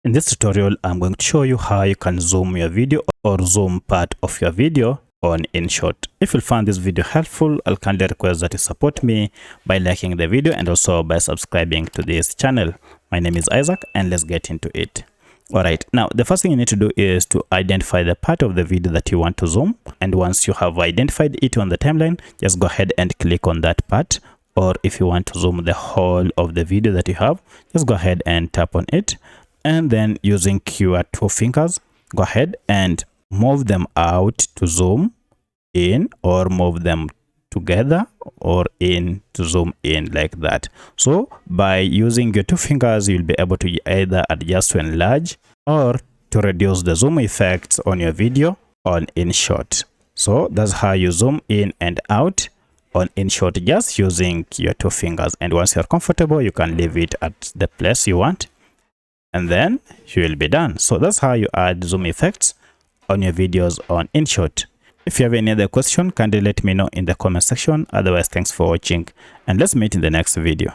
In this tutorial, I'm going to show you how you can zoom your video or zoom part of your video on InShot. If you found this video helpful, I'll kindly request that you support me by liking the video and also by subscribing to this channel. My name is Isaac and let's get into it. Alright, now the first thing you need to do is to identify the part of the video that you want to zoom. And once you have identified it on the timeline, just go ahead and click on that part. Or if you want to zoom the whole of the video that you have, just go ahead and tap on it. And then using your two fingers, go ahead and move them out to zoom in, or move them together or in to zoom in, like that. So by using your two fingers, you'll be able to either adjust to enlarge or to reduce the zoom effects on your video on InShot. So that's how you zoom in and out on InShot, just using your two fingers. And once you're comfortable, you can leave it at the place you want, and then you will be done. So that's how you add zoom effects on your videos on InShot. If you have any other question, kindly let me know in the comment section. Otherwise, thanks for watching and let's meet in the next video.